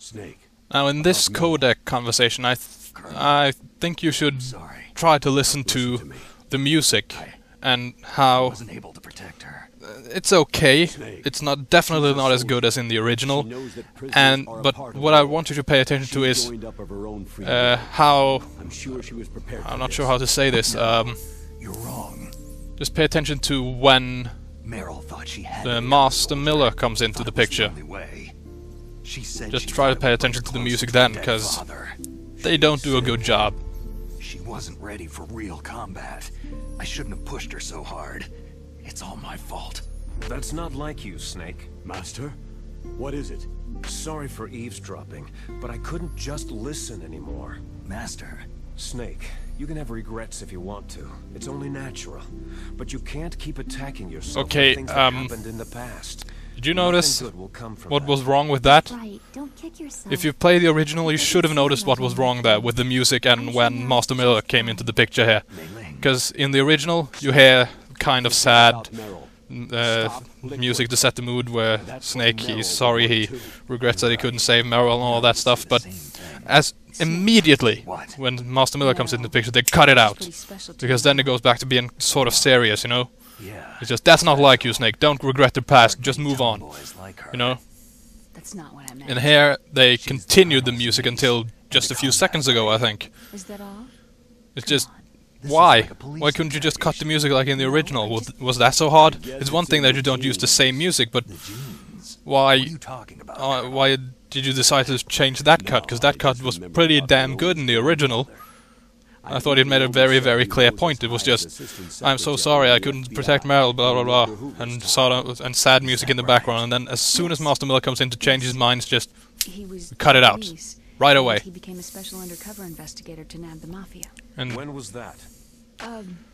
Snake. Now, in this codec conversation, I think you should try to listen to the music and how Wasn't able to protect her. it's okay. It's not definitely not as good as in the original. But what I want you to pay attention to is how I'm not sure how to say this. You're wrong. Just pay attention to when Meryl thought she had the Master Miller comes into the picture. Just try to pay attention to the music then, because they don't do a good job. She wasn't ready for real combat. I shouldn't have pushed her so hard. It's all my fault. That's not like you, Snake. Master? What is it? Sorry for eavesdropping, but I couldn't just listen anymore. Master. Snake, you can have regrets if you want to. It's only natural. But you can't keep attacking yourself Okay, for things that happened in the past. Did you notice Nothing good will come from what that. was wrong with that? Right, don't kick yourself. If you play the original, you should have noticed what was wrong there with the music and when Master Miller came into the picture here. Because in the original, you hear kind of sad music to set the mood where Snake, he's sorry, he regrets that he couldn't save Meryl and all that stuff, but as immediately when Master Miller comes into the picture, they cut it out. Because then it goes back to being sort of serious, you know? It's just, that's not like you, Snake. Don't regret the past, just move on. You know? That's not what I meant. And here, they continued the music until just a few seconds ago, I think. Is that all? It's just, why? Why couldn't you just cut the music like in the original? Was that so hard? It's one thing that you don't use the same music, but why did you decide to change that cut? Because that cut was pretty damn good in the original. I thought it made a very, very clear point. It was just, I'm so sorry, I couldn't protect Meryl, blah, blah, blah, and sad music in the background, and then as soon as Master Miller comes in to change his mind, it's just, cut it out. Right away. He became a special undercover investigator to nab the mafia. And When was that?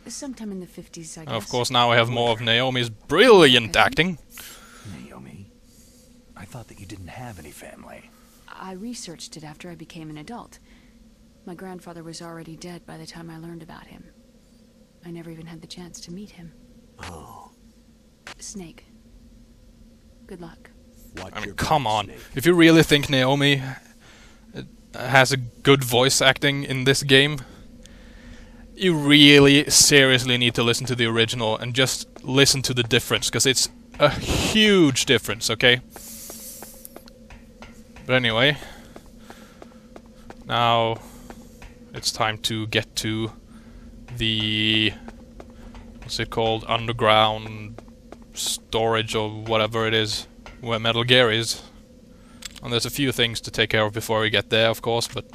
Sometime in the 50s, I guess. of course now we have more of Naomi's brilliant acting. Naomi, I thought that you didn't have any family. I researched it after I became an adult. My grandfather was already dead by the time I learned about him. I never even had the chance to meet him. Oh. Snake. Good luck. I mean, come on. If you really think Naomi has a good voice acting in this game, you really seriously need to listen to the original and just listen to the difference, because it's a huge difference, okay? But anyway, now it's time to get to the, what's it called, underground storage or whatever it is, where Metal Gear is. And there's a few things to take care of before we get there, of course, but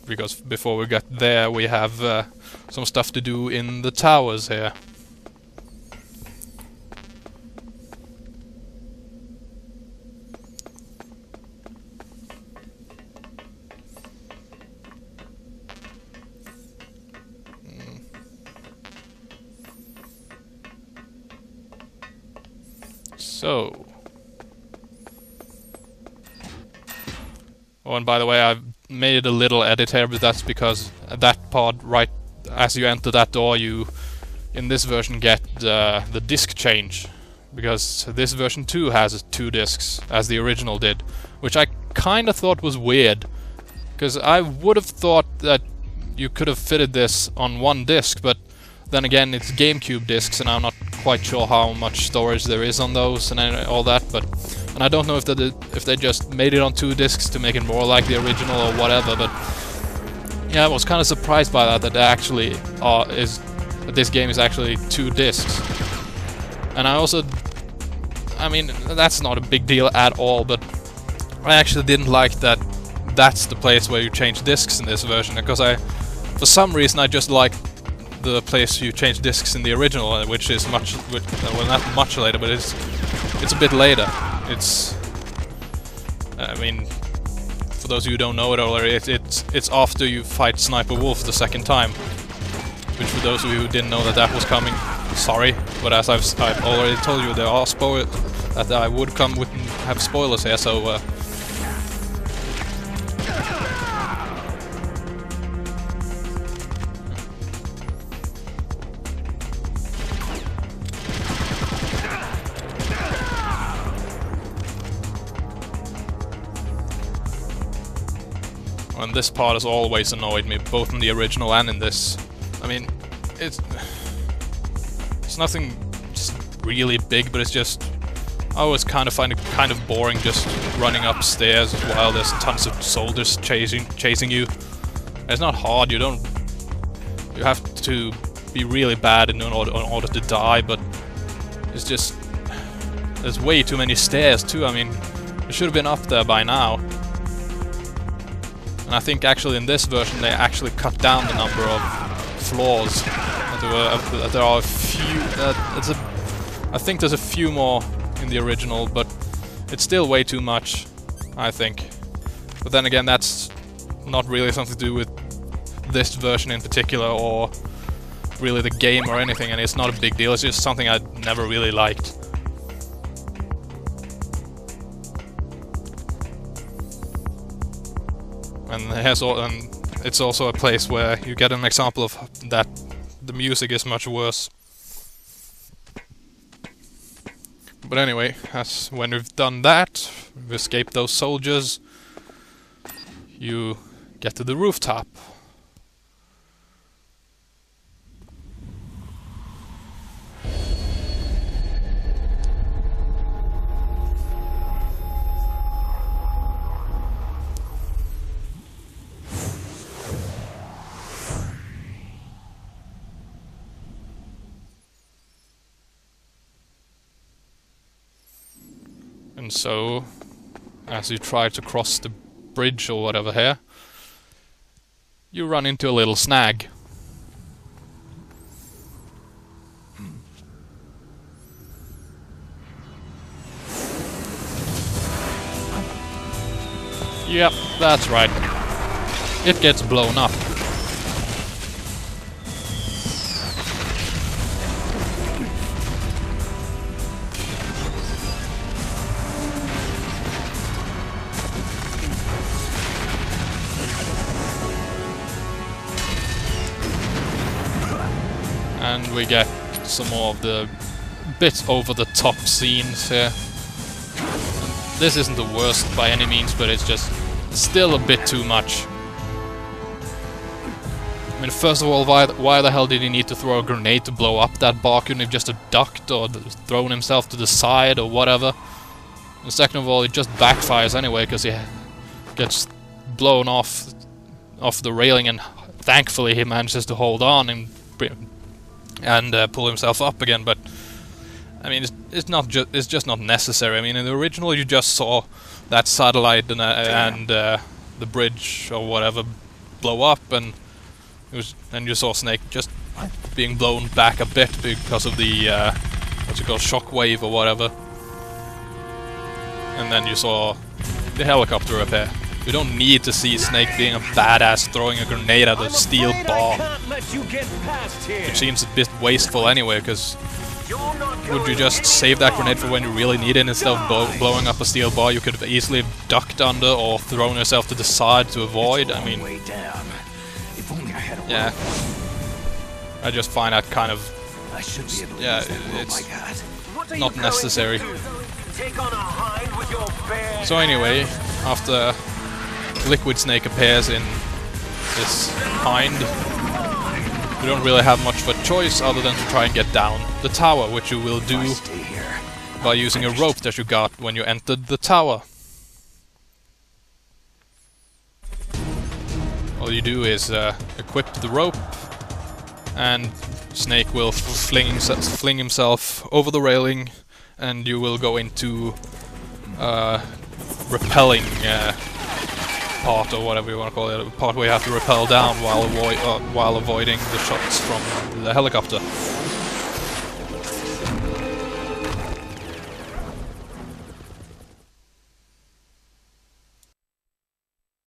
because before we get there we have some stuff to do in the towers here. So, oh, and by the way, I've made a little edit here, but that's because that pod, right as you enter that door, you, in this version, get the disc change. Because this version too has 2 discs, as the original did. Which I kinda thought was weird. Because I would have thought that you could have fitted this on 1 disc, but then again, it's GameCube discs, and I'm not quite sure how much storage there is on those and all that, but and I don't know if they just made it on 2 discs to make it more like the original or whatever, but yeah, I was kind of surprised by that there actually that this game is actually 2 discs. And I also, I mean, that's not a big deal at all, but I actually didn't like that that's the place where you change discs in this version, because for some reason I just like the place you change discs in the original, which is well, not much later, but it's a bit later. It's, I mean, for those of you who don't know it already, it's after you fight Sniper Wolf the 2nd time. Which, for those of you who didn't know that was coming, sorry, but as I've already told you, there are that I would come with have spoilers here, so. And this part has always annoyed me, both in the original and in this. I mean, it's nothing just really big, but it's just, I always kind of find it kind of boring just running upstairs while there's tons of soldiers chasing you. It's not hard, you have to be really bad in order to die, but it's just, there's way too many stairs too. I mean, it should have been up there by now. And I think actually in this version they actually cut down the number of floors. There are a few, I think there's a few more in the original, but it's still way too much, I think. But then again, that's not really something to do with this version in particular, or really the game or anything, and it's not a big deal, it's just something I never really liked. And it's also a place where you get an example of that the music is much worse. But anyway, when we've done that, we've escaped those soldiers, you get to the rooftop. And so, as you try to cross the bridge or whatever here, you run into a little snag. Yep, that's right. It gets blown up. And we get some more of the bit over-the-top scenes here. And this isn't the worst by any means, but it's just still a bit too much. I mean, first of all, why the hell did he need to throw a grenade to blow up that bar? Couldn't he have just ducked or thrown himself to the side or whatever? And second of all, it just backfires anyway, because he gets blown off the railing, and thankfully he manages to hold on and pull himself up again. But I mean, it's just not necessary. I mean, in the original, you just saw that satellite and the bridge or whatever blow up, and you saw Snake just being blown back a bit because of the what's it called, shockwave or whatever. And then you saw the helicopter repair. We don't need to see Snake being a badass throwing a grenade at a steel bar. Which seems a bit wasteful anyway, because would you just save that grenade for when you really need it instead of blowing up a steel bar you could have easily ducked under or thrown yourself to the side to avoid? I mean, yeah. I just find that kind of, yeah, it's not necessary. So anyway, after Liquid Snake appears in this hind, you don't really have much of a choice other than to try and get down the tower, which you will do by using a rope that you got when you entered the tower. All you do is equip the rope, and Snake will fling himself over the railing, and you will go into repelling part, or whatever you want to call it, a part where you have to rappel down while avoiding the shots from the helicopter.